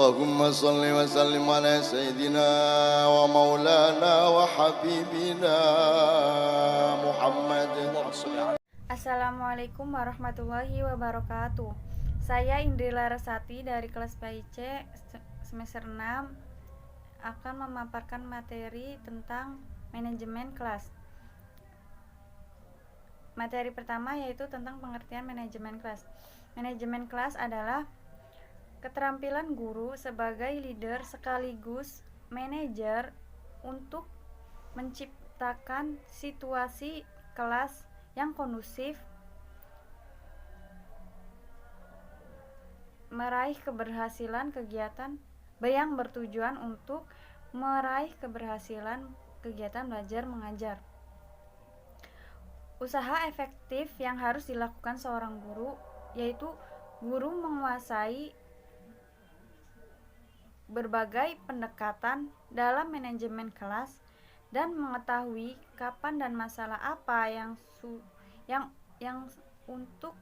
Allahumma salli wa sallim ala sayyidina wa maulana wa habibina Muhammad. Assalamualaikum warahmatullahi wabarakatuh. Saya Indri Larasati dari kelas PIC semester 6 akan memaparkan materi tentang manajemen kelas. Materi pertama yaitu tentang pengertian manajemen kelas. Manajemen kelas adalah keterampilan guru sebagai leader sekaligus manajer untuk menciptakan situasi kelas yang kondusif, meraih keberhasilan kegiatan yang bertujuan untuk meraih keberhasilan kegiatan belajar mengajar. Usaha efektif yang harus dilakukan seorang guru yaitu guru menguasai berbagai pendekatan dalam manajemen kelas dan mengetahui kapan dan masalah apa yang untuk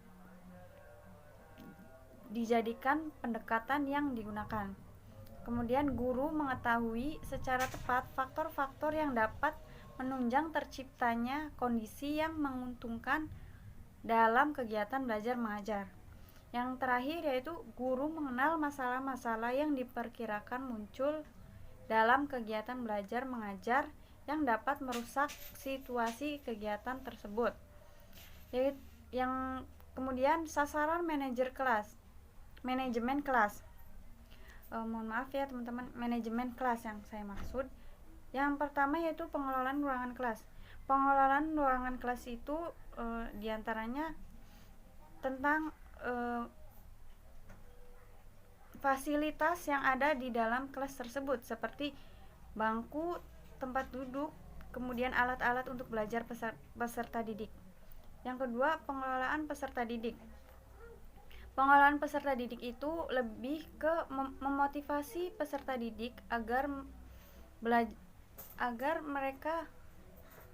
dijadikan pendekatan yang digunakan. Kemudian guru mengetahui secara tepat faktor-faktor yang dapat menunjang terciptanya kondisi yang menguntungkan dalam kegiatan belajar mengajar. Yang terakhir yaitu guru mengenal masalah-masalah yang diperkirakan muncul dalam kegiatan belajar mengajar yang dapat merusak situasi kegiatan tersebut. Yang kemudian sasaran manajemen kelas. Mohon maaf ya teman-teman, manajemen kelas yang saya maksud. Yang pertama yaitu pengelolaan ruangan kelas. Pengelolaan ruangan kelas itu diantaranya tentang fasilitas yang ada di dalam kelas tersebut seperti bangku, tempat duduk, kemudian alat-alat untuk belajar peserta didik. Yang kedua, pengelolaan peserta didik. Pengelolaan peserta didik itu lebih ke memotivasi peserta didik agar mereka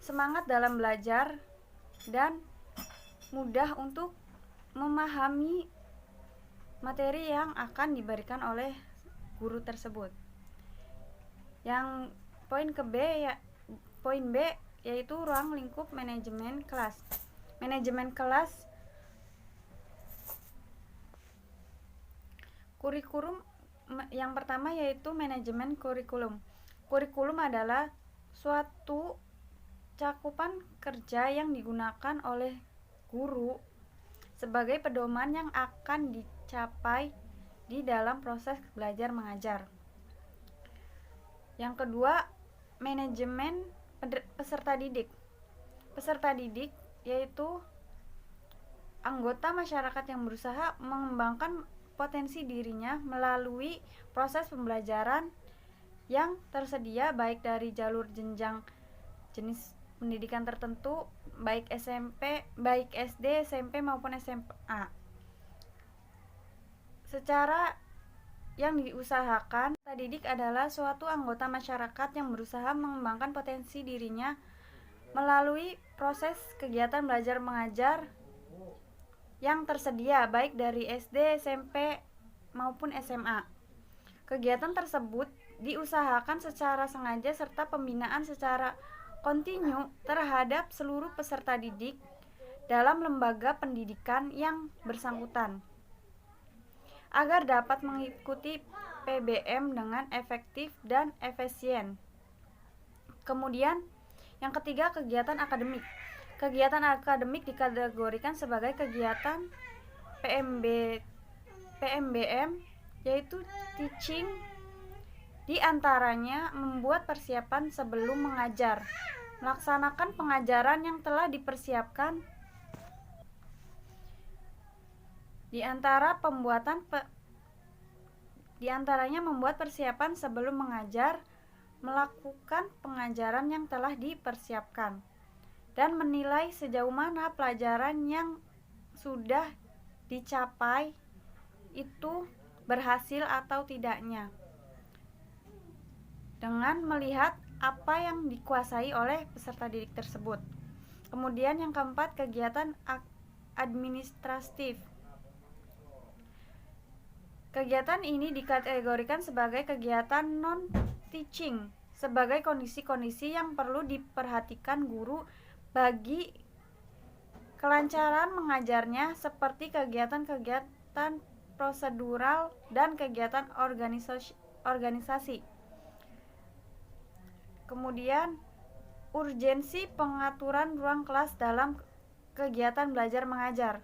semangat dalam belajar dan mudah untuk memahami materi yang akan diberikan oleh guru tersebut. Yang poin B yaitu ruang lingkup manajemen kelas. Manajemen kelas kurikulum yang pertama yaitu manajemen kurikulum. Kurikulum adalah suatu cakupan kerja yang digunakan oleh guru sebagai pedoman yang akan dicapai di dalam proses belajar mengajar. Yang kedua, manajemen peserta didik. Peserta didik yaitu anggota masyarakat yang berusaha mengembangkan potensi dirinya melalui proses pembelajaran yang tersedia baik dari jalur jenjang jenis pendidikan tertentu, baik SD, SMP maupun SMA. Secara yang diusahakan, peserta didik adalah suatu anggota masyarakat yang berusaha mengembangkan potensi dirinya melalui proses kegiatan belajar mengajar yang tersedia baik dari SD, SMP maupun SMA. Kegiatan tersebut diusahakan secara sengaja serta pembinaan secara kontinu terhadap seluruh peserta didik dalam lembaga pendidikan yang bersangkutan agar dapat mengikuti PBM dengan efektif dan efisien. Kemudian yang ketiga, kegiatan akademik. Kegiatan akademik dikategorikan sebagai kegiatan PMBM yaitu teaching, di antaranya membuat persiapan sebelum mengajar, melaksanakan pengajaran yang telah dipersiapkan. Di antaranya membuat persiapan sebelum mengajar, melakukan pengajaran yang telah dipersiapkan, dan menilai sejauh mana pelajaran yang sudah dicapai itu berhasil atau tidaknya, dengan melihat apa yang dikuasai oleh peserta didik tersebut. Kemudian yang keempat, kegiatan administratif. Kegiatan ini dikategorikan sebagai kegiatan non-teaching sebagai kondisi-kondisi yang perlu diperhatikan guru bagi kelancaran mengajarnya, seperti kegiatan-kegiatan prosedural dan kegiatan organisasi. Kemudian, urgensi pengaturan ruang kelas dalam kegiatan belajar mengajar.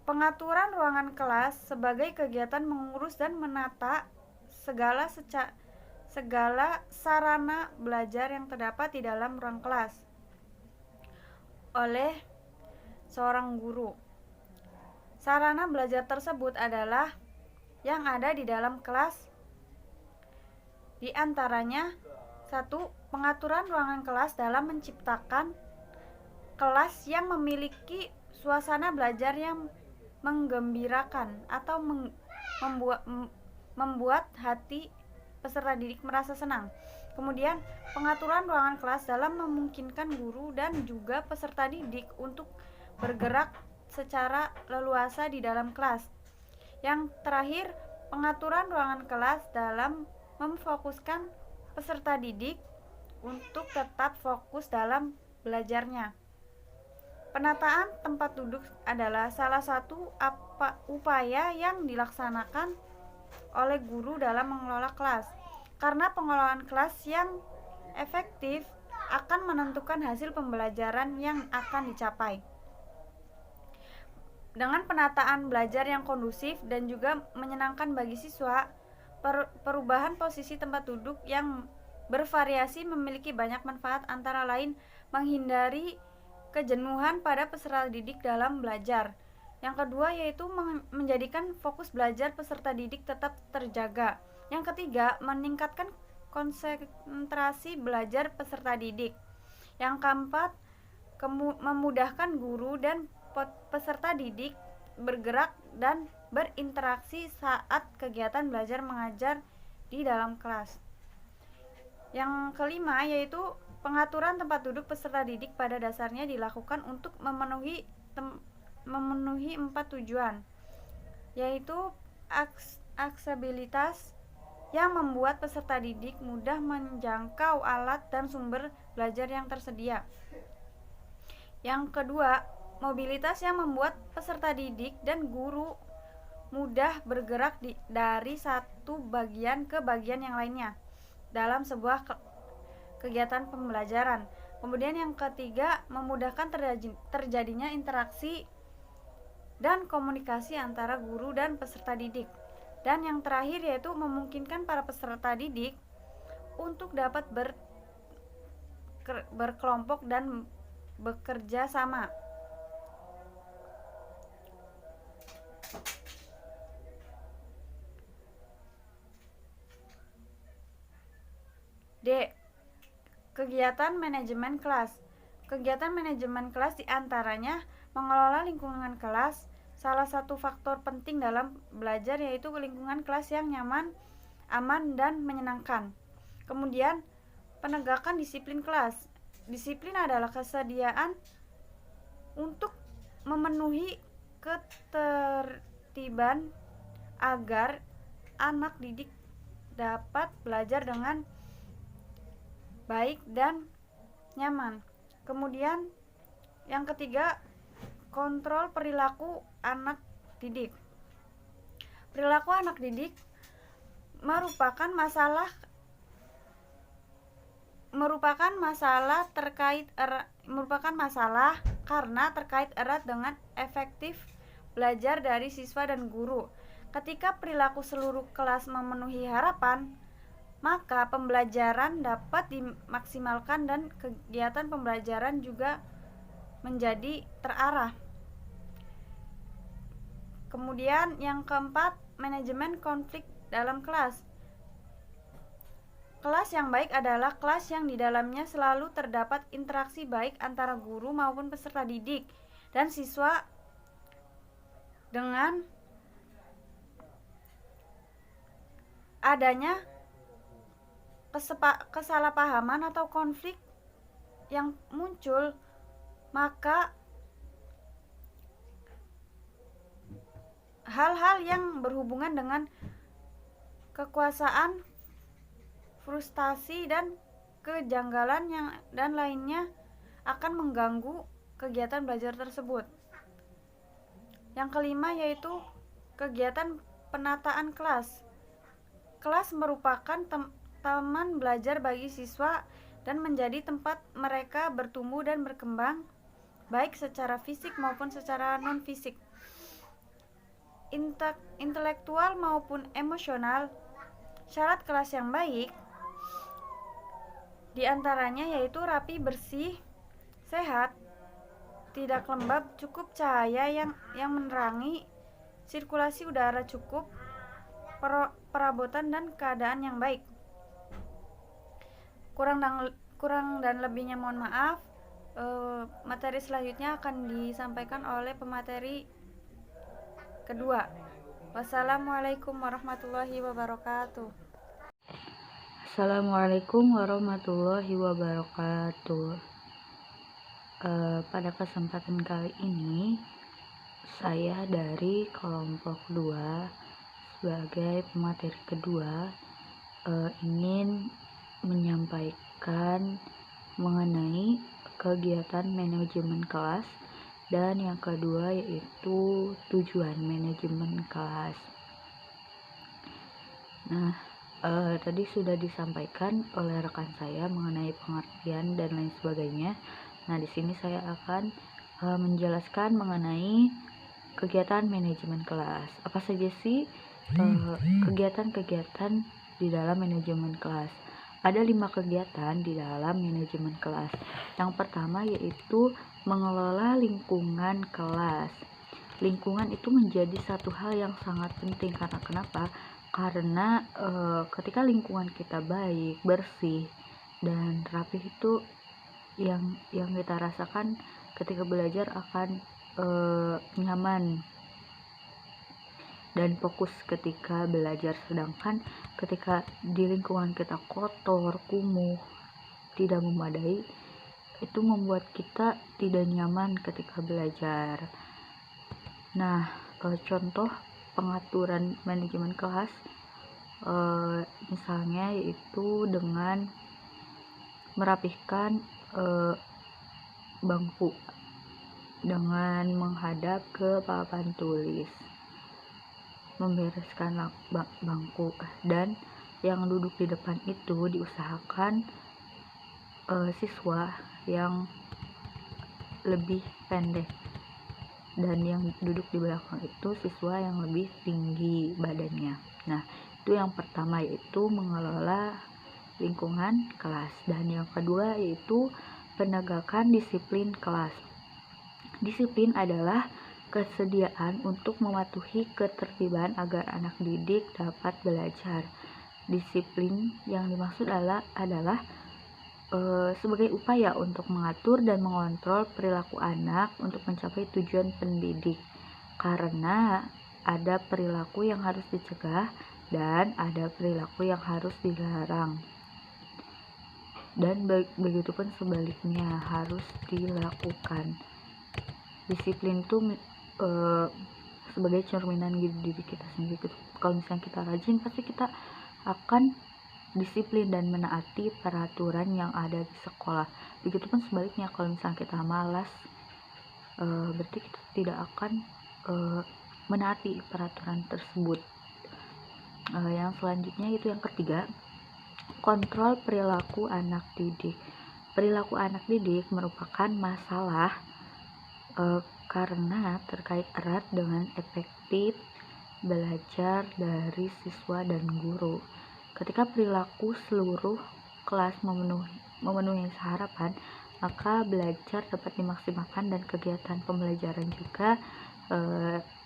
Pengaturan ruangan kelas sebagai kegiatan mengurus dan menata segala sarana belajar yang terdapat di dalam ruang kelas oleh seorang guru. Sarana belajar tersebut adalah yang ada di dalam kelas. Di antaranya, 1. Pengaturan ruangan kelas dalam menciptakan kelas yang memiliki suasana belajar yang menggembirakan atau membuat hati peserta didik merasa senang. Kemudian, pengaturan ruangan kelas dalam memungkinkan guru dan juga peserta didik untuk bergerak secara leluasa di dalam kelas. Yang terakhir, pengaturan ruangan kelas dalam memfokuskan peserta didik untuk tetap fokus dalam belajarnya. Penataan tempat duduk adalah salah satu upaya yang dilaksanakan oleh guru dalam mengelola kelas, karena pengelolaan kelas yang efektif akan menentukan hasil pembelajaran yang akan dicapai. Dengan penataan belajar yang kondusif dan juga menyenangkan bagi siswa, perubahan posisi tempat duduk yang bervariasi memiliki banyak manfaat, antara lain menghindari kejenuhan pada peserta didik dalam belajar. Yang kedua yaitu menjadikan fokus belajar peserta didik tetap terjaga. Yang ketiga, meningkatkan konsentrasi belajar peserta didik. Yang keempat, memudahkan guru dan peserta didik bergerak dan berinteraksi saat kegiatan belajar mengajar di dalam kelas. Yang kelima yaitu pengaturan tempat duduk peserta didik pada dasarnya dilakukan untuk memenuhi 4 tujuan, yaitu aksesibilitas yang membuat peserta didik mudah menjangkau alat dan sumber belajar yang tersedia. Yang kedua, mobilitas yang membuat peserta didik dan guru mudah bergerak dari satu bagian ke bagian yang lainnya dalam sebuah kegiatan pembelajaran. Kemudian yang ketiga, memudahkan terjadinya interaksi dan komunikasi antara guru dan peserta didik. Dan yang terakhir yaitu memungkinkan para peserta didik untuk dapat berkelompok dan bekerja sama. D. Kegiatan manajemen kelas. Kegiatan manajemen kelas diantaranya mengelola lingkungan kelas. Salah satu faktor penting dalam belajar yaitu lingkungan kelas yang nyaman, aman, dan menyenangkan. Kemudian, penegakan disiplin kelas. Disiplin adalah kesediaan untuk memenuhi ketertiban agar anak didik dapat belajar dengan baik dan nyaman. Kemudian yang ketiga, kontrol perilaku anak didik. Perilaku anak didik merupakan masalah karena terkait erat dengan efektif belajar dari siswa dan guru. Ketika perilaku seluruh kelas memenuhi harapan, maka pembelajaran dapat dimaksimalkan dan kegiatan pembelajaran juga menjadi terarah. Kemudian yang keempat, manajemen konflik dalam kelas. Kelas yang baik adalah kelas yang di dalamnya selalu terdapat interaksi baik antara guru maupun peserta didik dan siswa. Dengan adanya kesalahpahaman atau konflik yang muncul, maka hal-hal yang berhubungan dengan kekuasaan, frustasi dan kejanggalan dan lainnya akan mengganggu kegiatan belajar tersebut. Yang kelima yaitu kegiatan penataan kelas. Kelas merupakan taman belajar bagi siswa dan menjadi tempat mereka bertumbuh dan berkembang, baik secara fisik maupun secara non-fisik, intelektual maupun emosional. Syarat kelas yang baik diantaranya yaitu rapi, bersih, sehat, tidak lembab, cukup cahaya yang menerangi, sirkulasi udara cukup, perabotan dan keadaan yang baik. Kurang dan lebihnya mohon maaf. Materi selanjutnya akan disampaikan oleh pemateri kedua. Wassalamualaikum warahmatullahi wabarakatuh. Assalamualaikum warahmatullahi wabarakatuh. Pada kesempatan kali ini saya dari kelompok 2 sebagai pemateri kedua ingin menyampaikan mengenai kegiatan manajemen kelas dan yang kedua yaitu tujuan manajemen kelas. Nah, tadi sudah disampaikan oleh rekan saya mengenai pengertian dan lain sebagainya. Nah, di sini saya akan menjelaskan mengenai kegiatan manajemen kelas. Apa saja sih kegiatan-kegiatan di dalam manajemen kelas? Ada 5 kegiatan di dalam manajemen kelas. Yang pertama yaitu mengelola lingkungan kelas. Lingkungan itu menjadi satu hal yang sangat penting karena kenapa? Karena ketika lingkungan kita baik, bersih, dan rapi itu yang kita rasakan ketika belajar akan nyaman dan fokus ketika belajar. Sedangkan ketika di lingkungan kita kotor, kumuh, tidak memadai, itu membuat kita tidak nyaman ketika belajar. Nah, contoh pengaturan manajemen kelas misalnya yaitu dengan merapihkan bangku dengan menghadap ke papan tulis, membereskan bangku, dan yang duduk di depan itu diusahakan siswa yang lebih pendek dan yang duduk di belakang itu siswa yang lebih tinggi badannya. Nah, itu yang pertama yaitu mengelola lingkungan kelas, dan yang kedua yaitu penegakan disiplin kelas. Disiplin adalah kesediaan untuk mematuhi ketertiban agar anak didik dapat belajar. Disiplin yang dimaksud adalah sebagai upaya untuk mengatur dan mengontrol perilaku anak untuk mencapai tujuan pendidik, karena ada perilaku yang harus dicegah dan ada perilaku yang harus dilarang, dan begitu pun sebaliknya harus dilakukan. Disiplin itu sebagai cerminan diri kita sendiri. Kalau misalnya kita rajin, pasti kita akan disiplin dan menaati peraturan yang ada di sekolah. Begitupun sebaliknya, kalau misalnya kita malas, berarti kita tidak akan menaati peraturan tersebut. Yang selanjutnya itu yang ketiga, kontrol perilaku anak didik. Perilaku anak didik merupakan masalah karena terkait erat dengan efektif belajar dari siswa dan guru. Ketika perilaku seluruh kelas memenuhi harapan, maka belajar dapat dimaksimalkan dan kegiatan pembelajaran juga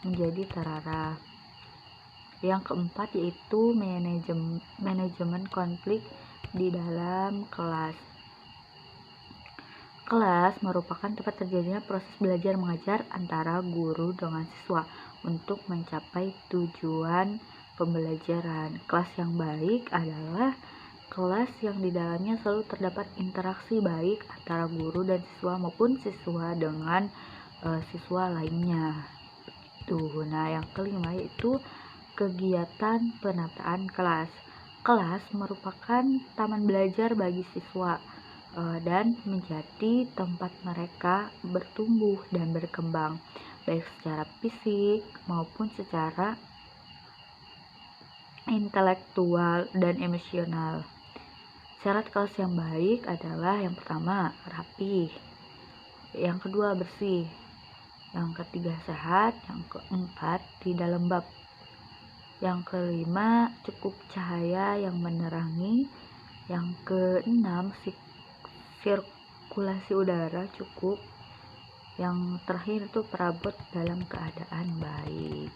menjadi terarah. Yang keempat yaitu manajemen konflik di dalam kelas. Kelas merupakan tempat terjadinya proses belajar mengajar antara guru dengan siswa untuk mencapai tujuan pembelajaran. Kelas yang baik adalah kelas yang di dalamnya selalu terdapat interaksi baik antara guru dan siswa maupun siswa dengan siswa lainnya. Tuh, nah yang kelima yaitu kegiatan penataan kelas. Kelas merupakan taman belajar bagi siswa dan menjadi tempat mereka bertumbuh dan berkembang, baik secara fisik maupun secara intelektual dan emosional. Syarat kelas yang baik adalah yang pertama, rapi, yang kedua, bersih, yang ketiga, sehat, yang keempat, tidak lembab, yang kelima, cukup cahaya yang menerangi, yang keenam, sirkulasi udara cukup, yang terakhir itu perabot dalam keadaan baik.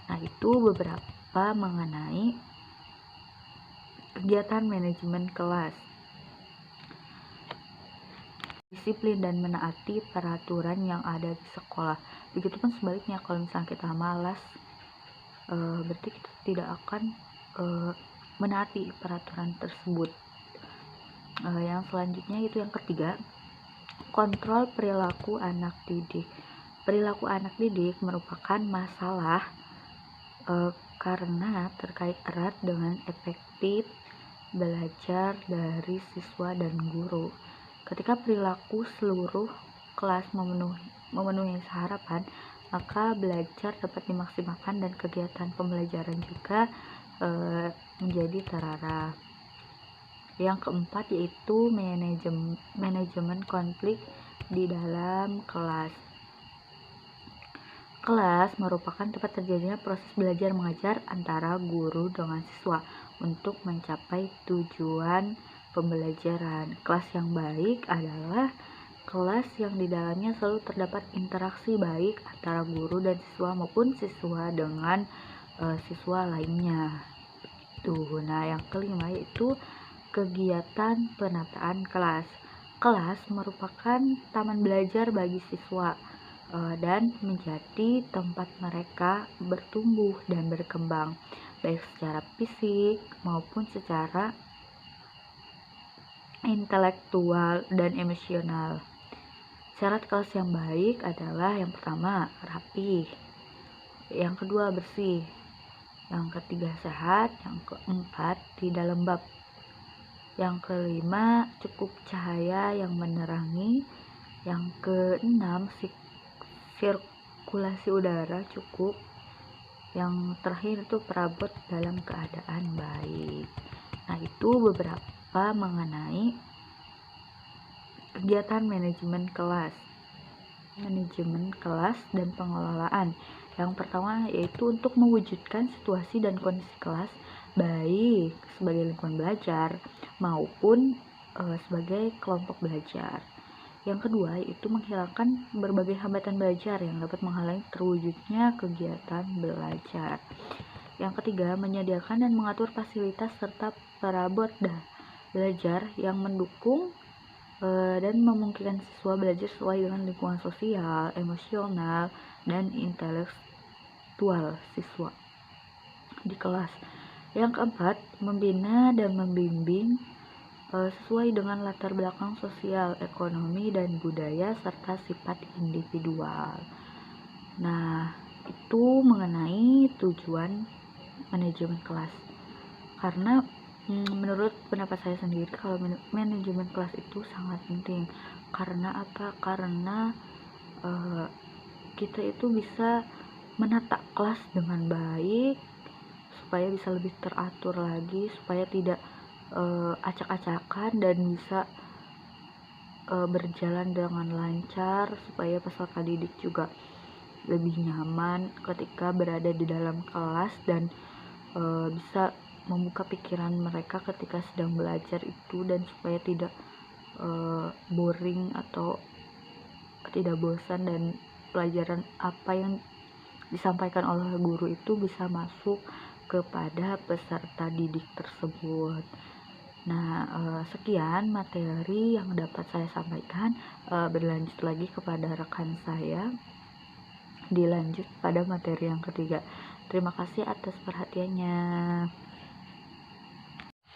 Nah, itu beberapa mengenai kegiatan manajemen kelas. Disiplin dan menaati peraturan yang ada di sekolah. Begitupun sebaliknya, kalau misalnya kita malas, berarti kita tidak akan menaati peraturan tersebut. Yang selanjutnya itu yang ketiga, kontrol perilaku anak didik. Perilaku anak didik merupakan masalah karena terkait erat dengan efektif belajar dari siswa dan guru. Ketika perilaku seluruh kelas memenuhi harapan, maka belajar dapat dimaksimalkan dan kegiatan pembelajaran juga menjadi terarah. Yang keempat yaitu manajemen konflik di dalam kelas. Kelas merupakan tempat terjadinya proses belajar mengajar antara guru dengan siswa untuk mencapai tujuan pembelajaran. Kelas yang baik adalah kelas yang di dalamnya selalu terdapat interaksi baik antara guru dan siswa maupun siswa dengan siswa lainnya. Nah, yang kelima yaitu kegiatan penataan kelas. Kelas merupakan taman belajar bagi siswa dan menjadi tempat mereka bertumbuh dan berkembang, baik secara fisik maupun secara intelektual dan emosional. Syarat kelas yang baik adalah yang pertama, rapi, yang kedua, bersih, yang ketiga, sehat, yang keempat, tidak lembab, yang kelima, cukup cahaya yang menerangi, yang keenam, sirkulasi udara cukup, yang terakhir itu perabot dalam keadaan baik. Nah, itu beberapa mengenai kegiatan manajemen kelas dan pengelolaan. Yang pertama yaitu untuk mewujudkan situasi dan kondisi kelas baik sebagai lingkungan belajar maupun sebagai kelompok belajar. Yang kedua yaitu menghilangkan berbagai hambatan belajar yang dapat menghalangi terwujudnya kegiatan belajar. Yang ketiga, menyediakan dan mengatur fasilitas serta perabot belajar yang mendukung dan memungkinkan siswa belajar sesuai dengan lingkungan sosial, emosional, dan intelektual siswa di kelas. Yang keempat, membina dan membimbing sesuai dengan latar belakang sosial, ekonomi, dan budaya serta sifat individual. Nah, itu mengenai tujuan manajemen kelas. Karena menurut pendapat saya sendiri, kalau manajemen kelas itu sangat penting. Karena apa? Karena kita itu bisa menata kelas dengan baik supaya bisa lebih teratur lagi, supaya tidak acak-acakan dan bisa berjalan dengan lancar, supaya peserta didik juga lebih nyaman ketika berada di dalam kelas dan bisa membuka pikiran mereka ketika sedang belajar itu, dan supaya tidak boring atau tidak bosan, dan pelajaran apa yang disampaikan oleh guru itu bisa masuk kepada peserta didik tersebut. Nah, sekian materi yang dapat saya sampaikan. Berlanjut lagi kepada rekan saya, dilanjut pada materi yang ketiga. Terima kasih atas perhatiannya.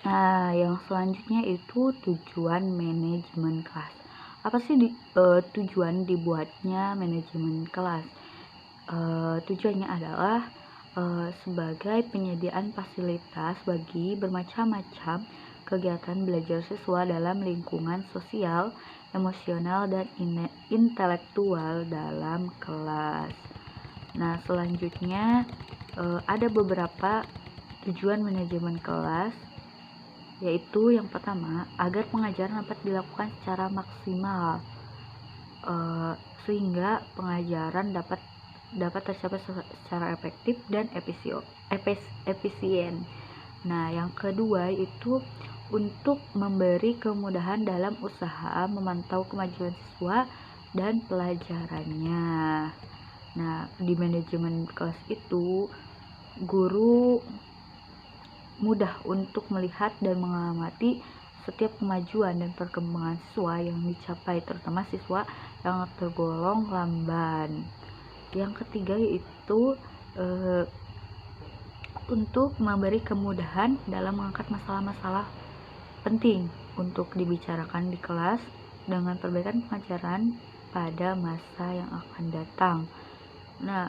Nah, yang selanjutnya itu tujuan manajemen kelas. Apa sih tujuan dibuatnya manajemen kelas? Tujuannya adalah sebagai penyediaan fasilitas bagi bermacam-macam kegiatan belajar siswa dalam lingkungan sosial, emosional, dan intelektual dalam kelas. Nah, selanjutnya ada beberapa tujuan manajemen kelas, yaitu yang pertama, agar pengajaran dapat dilakukan secara maksimal, sehingga pengajaran dapat tercapai secara efektif dan efisien. Nah, yang kedua itu untuk memberi kemudahan dalam usaha memantau kemajuan siswa dan pelajarannya. Nah, di manajemen kelas itu guru mudah untuk melihat dan mengamati setiap kemajuan dan perkembangan siswa yang dicapai, terutama siswa yang tergolong lamban. Yang ketiga yaitu untuk memberi kemudahan dalam mengangkat masalah-masalah penting untuk dibicarakan di kelas dengan perbaikan pengajaran pada masa yang akan datang. Nah,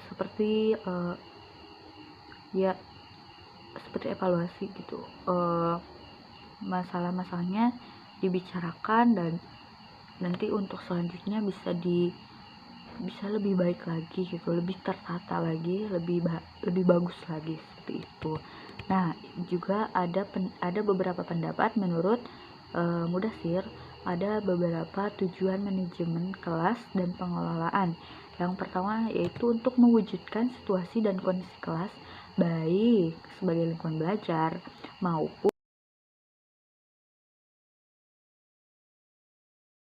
seperti evaluasi gitu. Masalah-masalahnya dibicarakan dan nanti untuk selanjutnya bisa lebih baik lagi gitu, lebih tertata lagi, lebih bagus lagi seperti itu. Nah, juga ada beberapa pendapat menurut Mudasir, ada beberapa tujuan manajemen kelas dan pengelolaan. Yang pertama yaitu untuk mewujudkan situasi dan kondisi kelas baik sebagai lingkungan belajar maupun